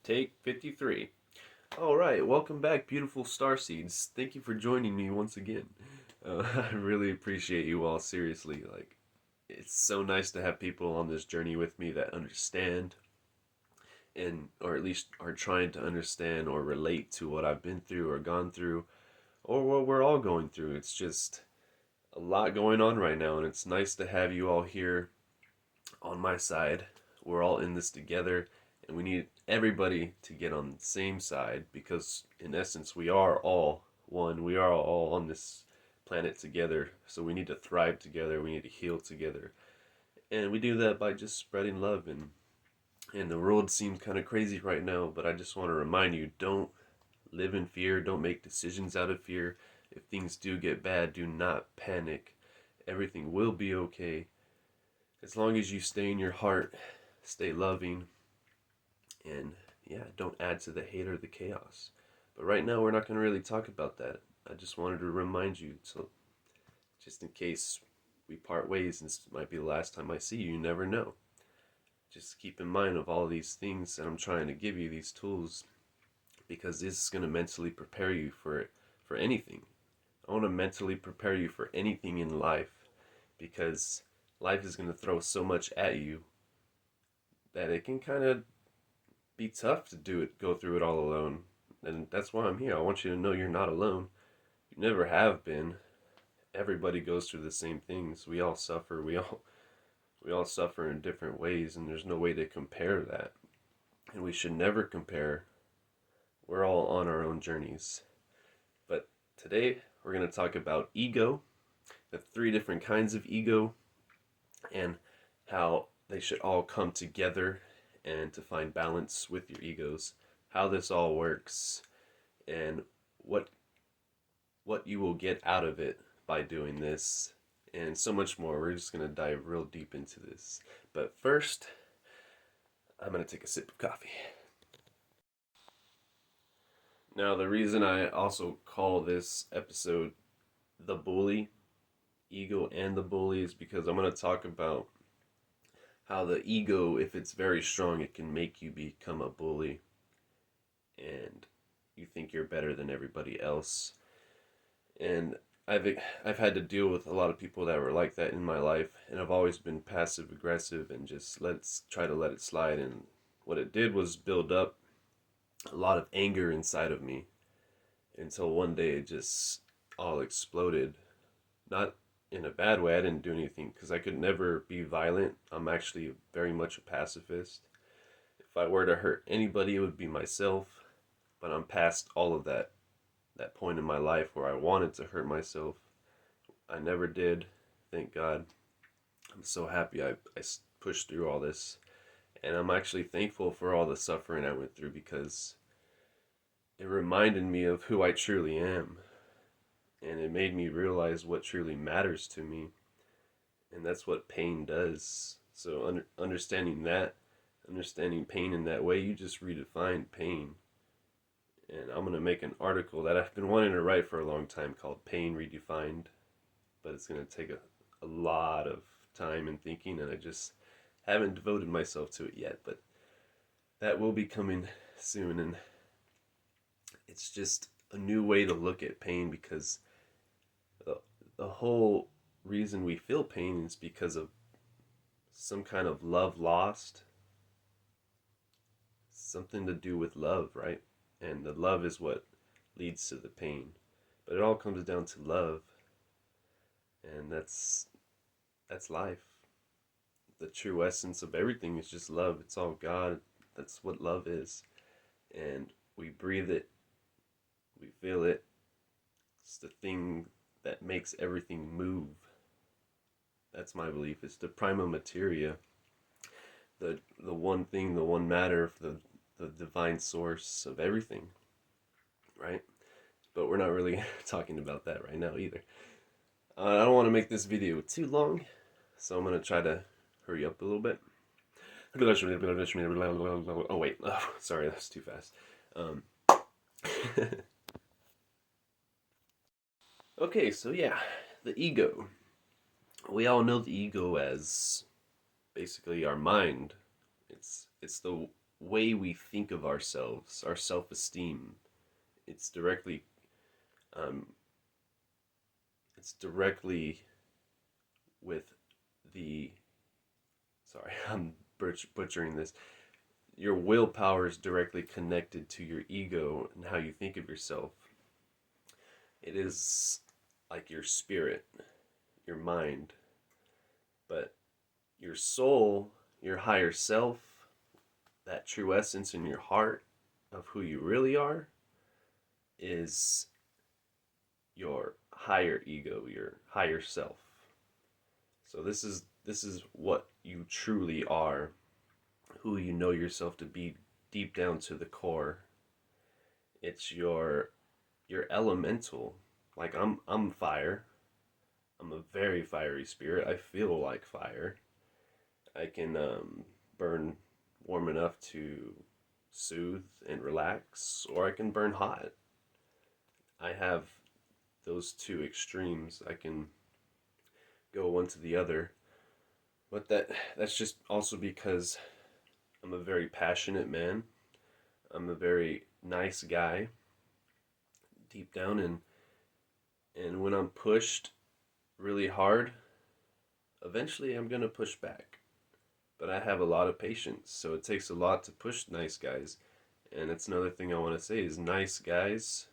Take 53. All right, welcome back, beautiful star seeds. Thank you for joining me once again. I really appreciate you all, seriously. It's so nice to have people on this journey with me that understand and, or at least are trying to understand or relate to what I've been through or gone through or what we're all going through. It's just a lot going on right now, and it's nice to have you all here on my side. We're all in this together, and we need everybody to get on the same side because, in essence, we are all one. We are all on this planet together, so we need to thrive together. We need to heal together, and we do that by just spreading love. And the world seems kind of crazy right now, but I just want to remind you: don't live in fear. Don't make decisions out of fear. If things do get bad, do not panic. Everything will be okay as long as you stay in your heart, stay loving, and yeah, don't add to the hate or the chaos. But right now, we're not going to really talk about that. I just wanted to remind you, so just in case we part ways and this might be the last time I see you, you never know. Just keep in mind of all these things that I'm trying to give you, these tools, because this is going to mentally prepare you for anything. I want to mentally prepare you for anything in life because life is going to throw so much at you that it can kind of be tough to go through it all alone. And that's why I'm here. I want you to know you're not alone. You never have been. Everybody goes through the same things. We all suffer. We all suffer in different ways, and there's no way to compare that. And we should never compare. We're all on our own journeys. But today we're going to talk about ego, the three different kinds of ego, and how they should all come together and to find balance with your egos, how this all works, and what what you will get out of it by doing this, and so much more. We're just going to dive real deep into this. But first, I'm going to take a sip of coffee. Now, the reason I also call this episode The Bully, Ego and the Bully, is because I'm going to talk about how the ego, if it's very strong, it can make you become a bully and you think you're better than everybody else. And I've had to deal with a lot of people that were like that in my life, and I've always been passive aggressive and just try to let it slide. And what it did was build up a lot of anger inside of me until one day it just all exploded. Not in a bad way. I didn't do anything because I could never be violent. I'm actually very much a pacifist. If I were to hurt anybody, it would be myself. But I'm past all of that point in my life where I wanted to hurt myself. I never did, thank God. I'm so happy I pushed through all this. And I'm actually thankful for all the suffering I went through because it reminded me of who I truly am. And it made me realize what truly matters to me. And that's what pain does. So understanding pain in that way, you just redefine pain. And I'm going to make an article that I've been wanting to write for a long time called Pain Redefined. But it's going to take a lot of time and thinking, and I just haven't devoted myself to it yet. But that will be coming soon. And it's just a new way to look at pain because the whole reason we feel pain is because of some kind of love lost. Something to do with love, right? And the love is what leads to the pain. But it all comes down to love. And that's life. The true essence of everything is just love. It's all God. That's what love is. And we breathe it. We feel it. It's the thing that makes everything move. That's my belief. It's the prima materia. The one thing, the one matter, the divine source of everything, right? But we're not really talking about that right now either. I don't want to make this video too long, so I'm going to try to hurry up a little bit. Oh, wait. Oh, sorry, that's too fast. Okay, so yeah, the ego. We all know the ego as basically our mind. It's way we think of ourselves, our self-esteem. It's directly um, it's directly with the sorry, I'm butchering this. Your willpower is directly connected to your ego and how you think of yourself. It is like your spirit, your mind, but your soul, your higher self, that true essence in your heart of who you really are is your higher ego, your higher self. So this is what you truly are, who you know yourself to be deep down to the core. It's your elemental. Like I'm fire. I'm a very fiery spirit. I feel like fire. I can burn warm enough to soothe and relax, or I can burn hot. I have those two extremes. I can go one to the other. But that's just also because I'm a very passionate man. I'm a very nice guy deep down, and when I'm pushed really hard, eventually I'm going to push back. But I have a lot of patience, so it takes a lot to push nice guys. And that's another thing I want to say is nice guys,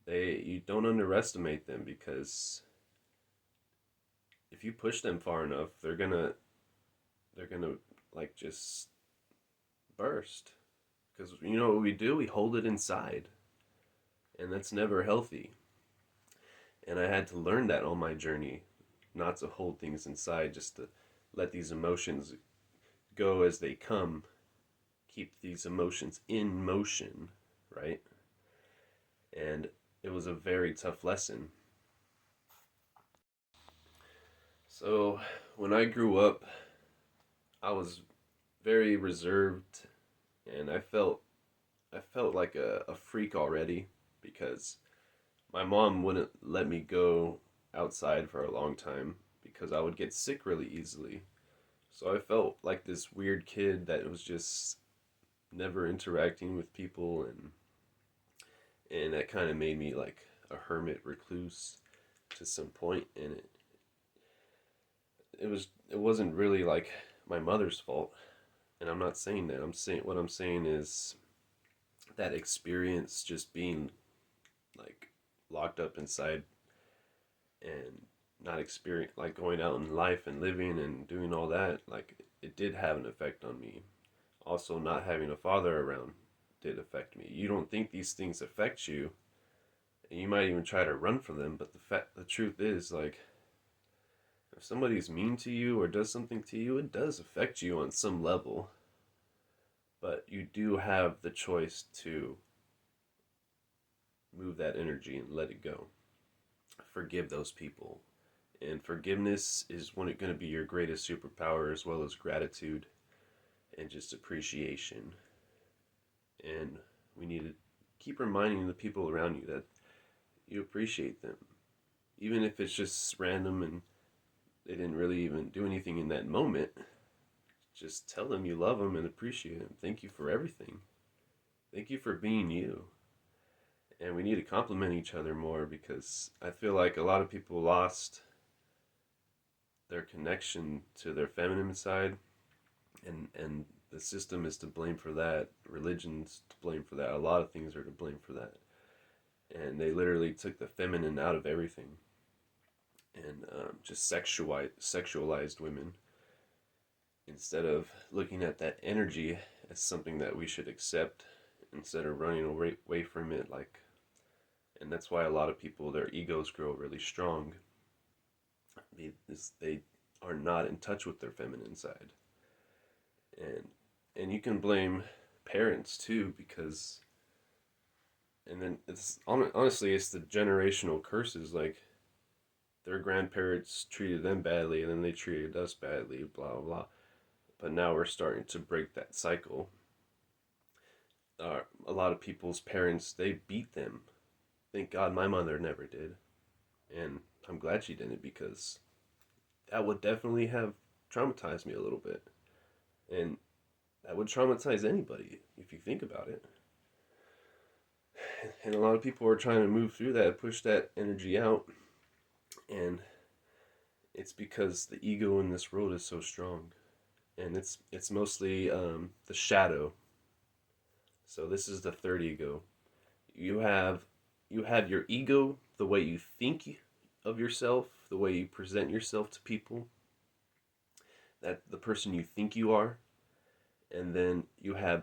they you don't underestimate them because if you push them far enough, they're gonna like just burst. Because you know what we do? We hold it inside, and that's never healthy. And I had to learn that on my journey, not to hold things inside, just to let these emotions go as they come, keep these emotions in motion, right? And it was a very tough lesson. So when I grew up, I was very reserved, and I felt like a freak already because my mom wouldn't let me go outside for a long time because I would get sick really easily. So I felt like this weird kid that was just never interacting with people, and that kind of made me like a hermit recluse to some point, and it wasn't really like my mother's fault. And I'm not saying that. I'm saying is that experience just being like locked up inside and not experience like going out in life and living and doing all that, like it did have an effect on me. Also, not having a father around did affect me. You don't think these things affect you, and you might even try to run from them, but the truth is, like, if somebody's mean to you or does something to you, it does affect you on some level. But you do have the choice to move that energy and let it go. Forgive those people. And forgiveness is when it's going to be your greatest superpower, as well as gratitude and just appreciation. And we need to keep reminding the people around you that you appreciate them. Even if it's just random and they didn't really even do anything in that moment, just tell them you love them and appreciate them. Thank you for everything. Thank you for being you. And we need to compliment each other more because I feel like a lot of people lost their connection to their feminine side, and the system is to blame for that. Religion's to blame for that. A lot of things are to blame for that. And they literally took the feminine out of everything and just sexualized women instead of looking at that energy as something that we should accept instead of running away from it. Like, and that's why a lot of people, their egos grow really strong because they are not in touch with their feminine side. And you can blame parents too, because and then it's honestly it's the generational curses. Like, their grandparents treated them badly and then they treated us badly, blah blah blah. But now we're starting to break that cycle. A lot of people's parents, they beat them. Thank God my mother never did, and I'm glad she didn't, because that would definitely have traumatized me a little bit. And that would traumatize anybody if you think about it. And a lot of people are trying to move through that, push that energy out, and it's because the ego in this world is so strong, and it's mostly the shadow. So this is the third ego. You have you have your ego, the way you think of yourself, the way you present yourself to people, that the person you think you are, and then you have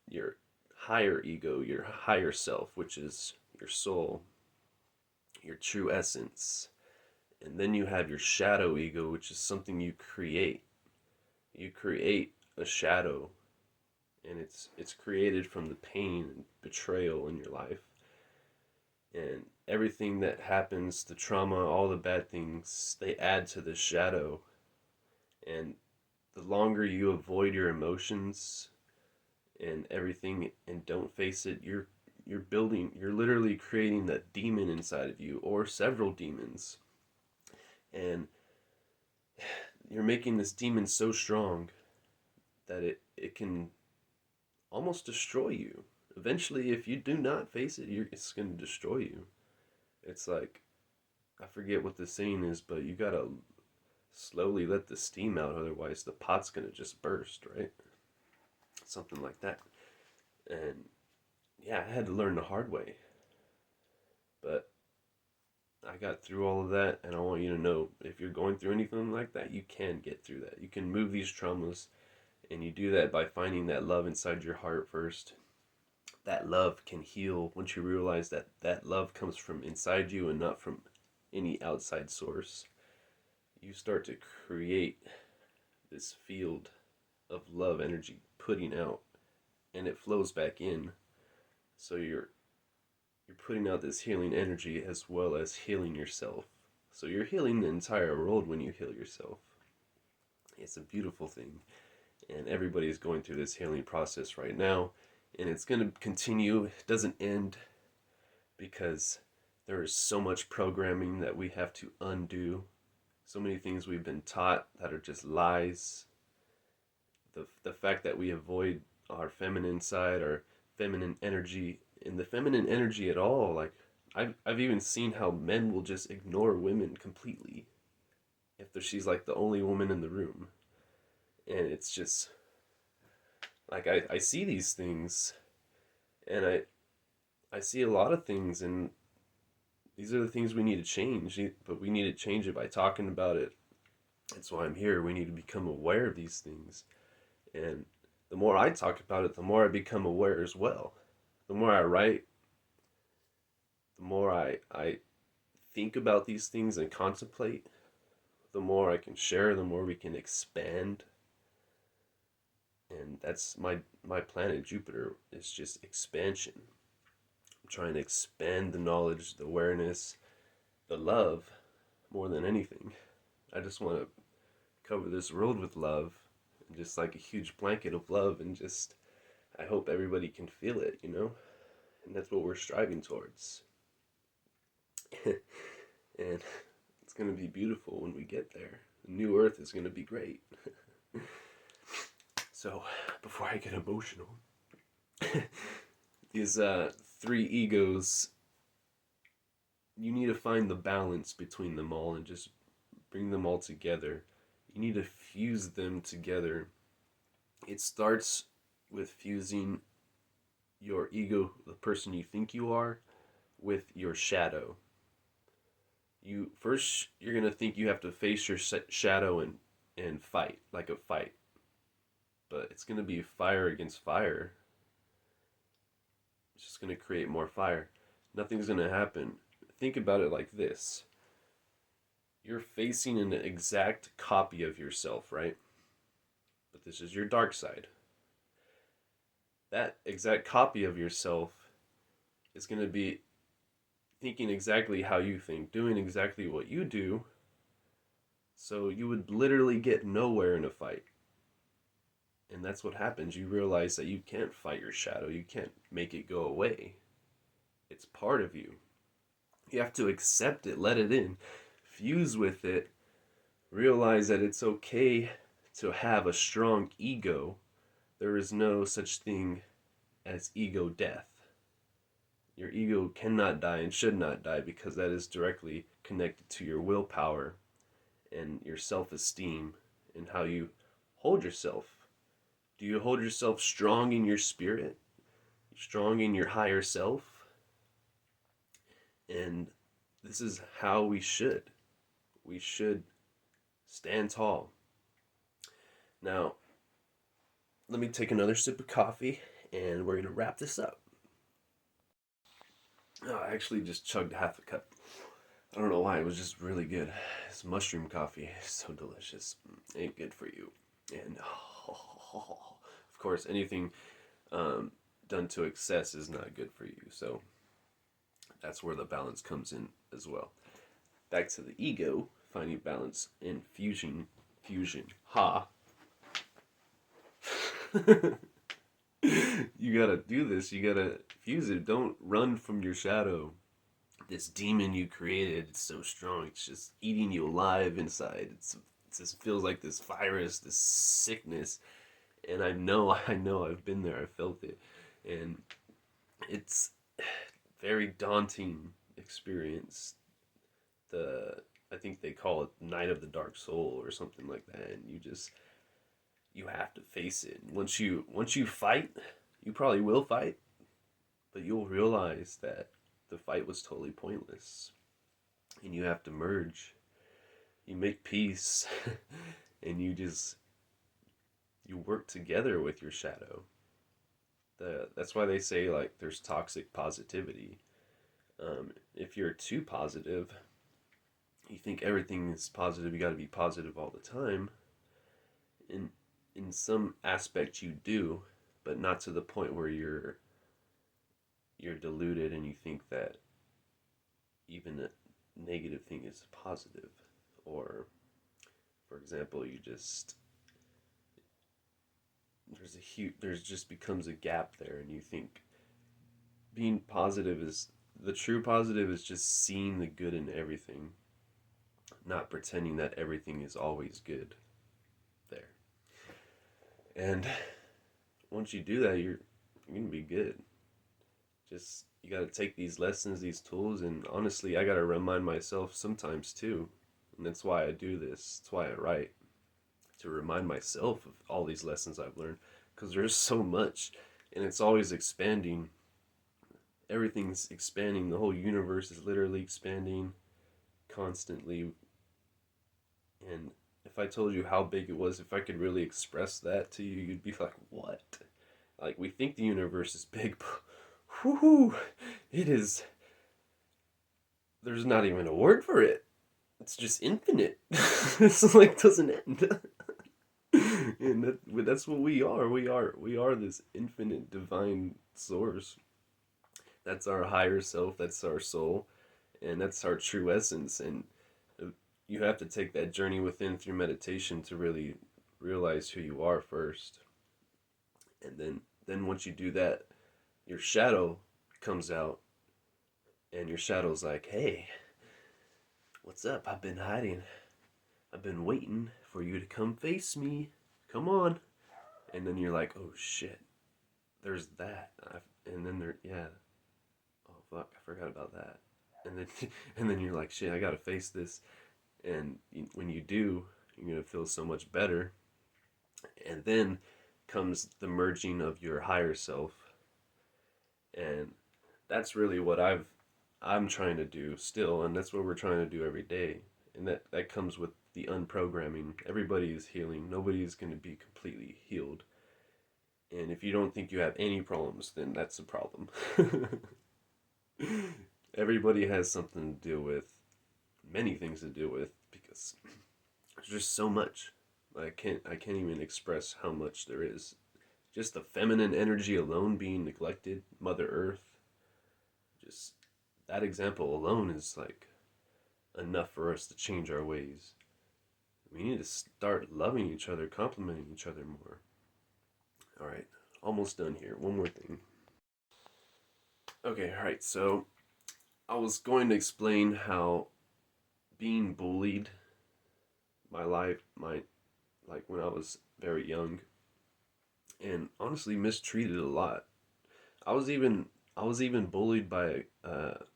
your higher ego, your higher self, which is your soul, your true essence. And then you have your shadow ego, which is something you create. You create a shadow, and it's created from the pain and betrayal in your life. And everything that happens, the trauma, all the bad things, they add to the shadow. And the longer you avoid your emotions and everything and don't face it, you're literally creating that demon inside of you, or several demons. And you're making this demon so strong that it can almost destroy you. Eventually, if you do not face it, it's going to destroy you. It's like, I forget what the saying is, but you gotta slowly let the steam out, otherwise the pot's going to just burst, right? Something like that. And yeah, I had to learn the hard way. But I got through all of that, and I want you to know, if you're going through anything like that, you can get through that. You can move these traumas, and you do that by finding that love inside your heart first. That love can heal once you realize that that love comes from inside you and not from any outside source. You start to create this field of love energy putting out, and it flows back in. So you're putting out this healing energy as well as healing yourself. So you're healing the entire world when you heal yourself. It's a beautiful thing. And everybody is going through this healing process right now. And it's going to continue. It doesn't end, because there is so much programming that we have to undo. So many things we've been taught that are just lies. The fact that we avoid our feminine side, our feminine energy, and the feminine energy at all. Like, I've even seen how men will just ignore women completely if she's like the only woman in the room. And it's just like, I see these things, and I see a lot of things, and these are the things we need to change, but we need to change it by talking about it. That's why I'm here. We need to become aware of these things. And the more I talk about it, the more I become aware as well. The more I write, the more I think about these things and contemplate, the more I can share, the more we can expand. And that's my planet Jupiter, is just expansion. I'm trying to expand the knowledge, the awareness, the love, more than anything. I just want to cover this world with love, and just like a huge blanket of love, and just, I hope everybody can feel it, you know? And that's what we're striving towards. And it's going to be beautiful when we get there. The new earth is going to be great. So, before I get emotional, these three egos, you need to find the balance between them all and just bring them all together. You need to fuse them together. It starts with fusing your ego, the person you think you are, with your shadow. You're going to think you have to face your shadow and fight, like a fight. But it's going to be fire against fire. It's just going to create more fire. Nothing's going to happen. Think about it like this. You're facing an exact copy of yourself, right? But this is your dark side. That exact copy of yourself is going to be thinking exactly how you think, doing exactly what you do. So you would literally get nowhere in a fight. And that's what happens. You realize that you can't fight your shadow. You can't make it go away. It's part of you. You have to accept it, let it in, fuse with it, realize that it's okay to have a strong ego, There is no such thing as ego death. Your ego cannot die and should not die because that is directly connected to your willpower and your self esteem and how you hold yourself. Do you hold yourself strong in your spirit, strong in your higher self? And this is how we should. We should stand tall. Now, let me take another sip of coffee and we're going to wrap this up. Oh, I actually just chugged half a cup. I don't know why, it was just really good. This mushroom coffee is so delicious. Ain't good for you. And of course, anything done to excess is not good for you. So that's where the balance comes in as well. Back to the ego, finding balance in fusion. Fusion. Ha. You gotta do this. You gotta fuse it. Don't run from your shadow. This demon you created, it's so strong. It's just eating you alive inside. It just feels like this virus, this sickness. And I know, I've been there. I felt it, and it's very daunting experience. The I think they call it Night of the Dark Soul or something like that, and you have to face it. Once you fight, you probably will fight, but you'll realize that the fight was totally pointless. And you have to merge. You make peace and you work together with your shadow. That's why they say like there's toxic positivity. If you're too positive, you think everything is positive, you got to be positive all the time. In some aspect you do, but not to the point where you're deluded and you think that even a negative thing is positive. Or for example, you just there's just becomes a gap there, and you think being positive is the true positive is just seeing the good in everything, not pretending that everything is always good there. And once you do that, you're gonna be good. Just you gotta take these lessons, these tools, and honestly, I gotta remind myself sometimes too. And that's why I do this. That's why I write, to remind myself of all these lessons I've learned, because there's so much, and it's always expanding. Everything's expanding. The whole universe is literally expanding constantly. And if I told you how big it was, if I could really express that to you, you'd be like, what? Like, we think the universe is big, but whoo, it is. There's not even a word for it. It's just infinite. It's like doesn't end. And that's what we are. We are this infinite divine source. That's our higher self. That's our soul, and that's our true essence. And you have to take that journey within through meditation to really realize who you are first. And then once you do that, your shadow comes out, and your shadow's like, "Hey, what's up? I've been hiding. I've been waiting for you to come face me. Come on." And then you're like, "Oh shit, there's that." And then yeah. Oh fuck, I forgot about that. And then and then you're like, "Shit, I gotta face this." And when you do, you're gonna feel so much better. And then comes the merging of your higher self, and that's really what I'm trying to do still, and that's what we're trying to do every day. And that comes with the unprogramming. Everybody is healing. Nobody is going to be completely healed. And if you don't think you have any problems, then that's a problem. Everybody has something to deal with, many things to deal with, because there's just so much. I can't even express how much there is. Just the feminine energy alone being neglected, Mother Earth, just that example alone is like enough for us to change our ways. We need to start loving each other, complimenting each other more. All right, almost done here. One more thing. Okay, all right. So I was going to explain how being bullied, my life, my like when I was very young, and honestly mistreated a lot. I was even I was even bullied by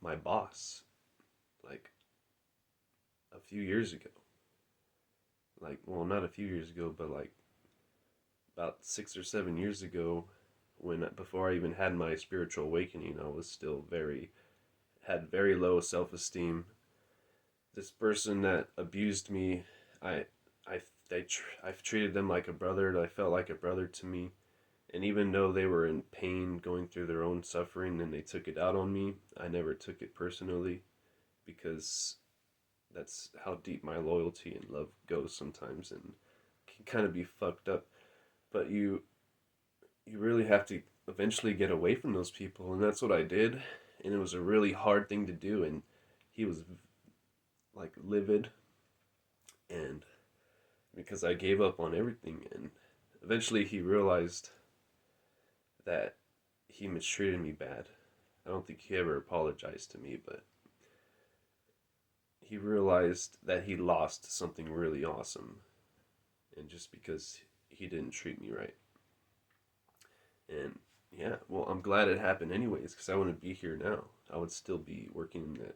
my boss like a few years ago. Like, well, not a few years ago, but like about 6 or 7 years ago, when before I even had my spiritual awakening, I was still had very low self esteem. This person that abused me, I I I've treated them like a brother. I felt like a brother to me. And even though they were in pain, going through their own suffering, and they took it out on me, I never took it personally because that's how deep my loyalty and love goes sometimes, and can kind of be fucked up. But you really have to eventually get away from those people, and that's what I did. And it was a really hard thing to do, and he was like livid, and because I gave up on everything, and eventually he realized that he mistreated me bad. I don't think he ever apologized to me, but he realized that he lost something really awesome, and just because he didn't treat me right. And yeah, well, I'm glad it happened anyways, because I wouldn't be here now. I would still be working in that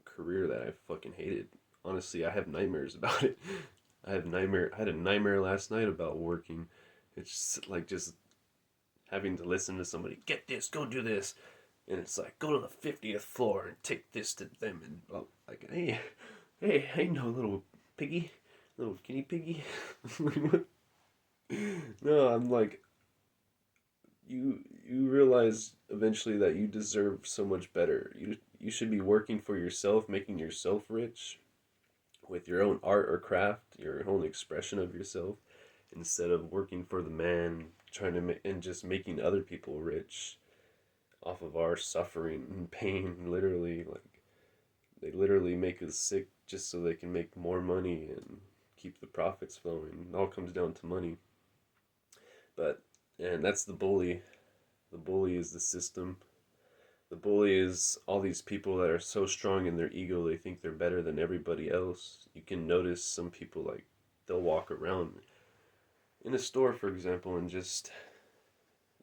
career that I fucking hated. Honestly, I have nightmares about it. I had a nightmare last night about working. It's just, like just having to listen to somebody, get this, go do this, and it's like go to the 50th floor and take this to them, and like hey, no little piggy, little guinea piggy. No, I'm like, you realize eventually that you deserve so much better. You should be working for yourself, making yourself rich with your own art or craft, your own expression of yourself, instead of working for the man, trying to make and just making other people rich off of our suffering and pain. Literally, like they literally make us sick just so they can make more money and keep the profits flowing. It all comes down to money. But and that's the bully. The bully is the system. The bully is all these people that are so strong in their ego they think they're better than everybody else. You can notice some people like they'll walk around in a store, for example, and just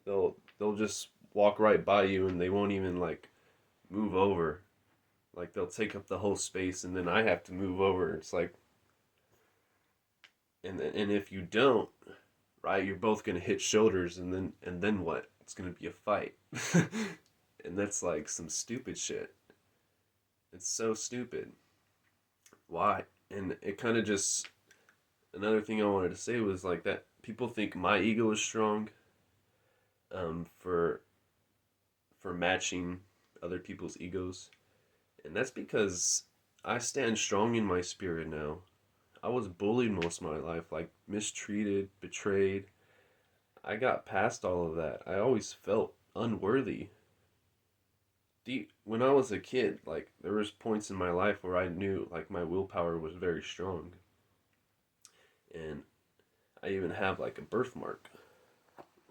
they'll just walk right by you and they won't even like move over. Like they'll take up the whole space and then I have to move over. It's like and if you don't, right, you're both gonna hit shoulders and then what? It's gonna be a fight. And that's like some stupid shit. It's so stupid. Why? And it kind of just another thing I wanted to say was like that people think my ego is strong for matching other people's egos, and that's because I stand strong in my spirit now. I was bullied most of my life, like mistreated, betrayed. I got past all of that. I always felt unworthy. Deep when I was a kid, like there was points in my life where I knew like my willpower was very strong, and I even have like a birthmark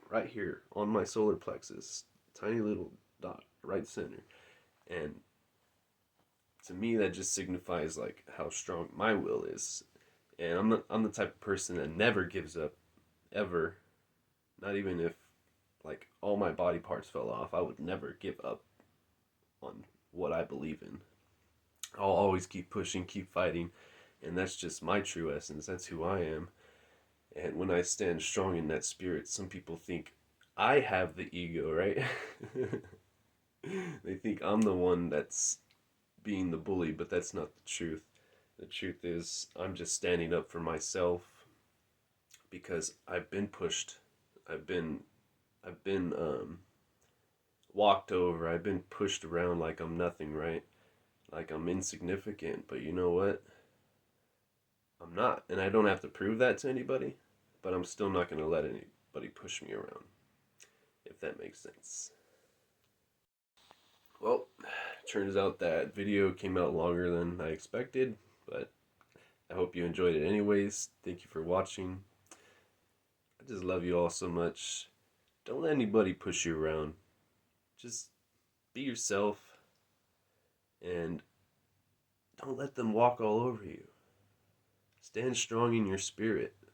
right here on my solar plexus, tiny little dot right center, and to me that just signifies like how strong my will is. And I'm the type of person that never gives up, ever. Not even if like all my body parts fell off, I would never give up on what I believe in. I'll always keep pushing, keep fighting, and that's just my true essence. That's who I am. And when I stand strong in that spirit, some people think I have the ego, right? They think I'm the one that's being the bully, but that's not the truth. The truth is, I'm just standing up for myself because I've been pushed. I've been, I've been walked over. I've been pushed around like I'm nothing, right? Like I'm insignificant. But you know what? I'm not, and I don't have to prove that to anybody. But I'm still not going to let anybody push me around, if that makes sense. Well, turns out that video came out longer than I expected, but I hope you enjoyed it anyways. Thank you for watching. I just love you all so much. Don't let anybody push you around. Just be yourself and don't let them walk all over you. Stand strong in your spirit.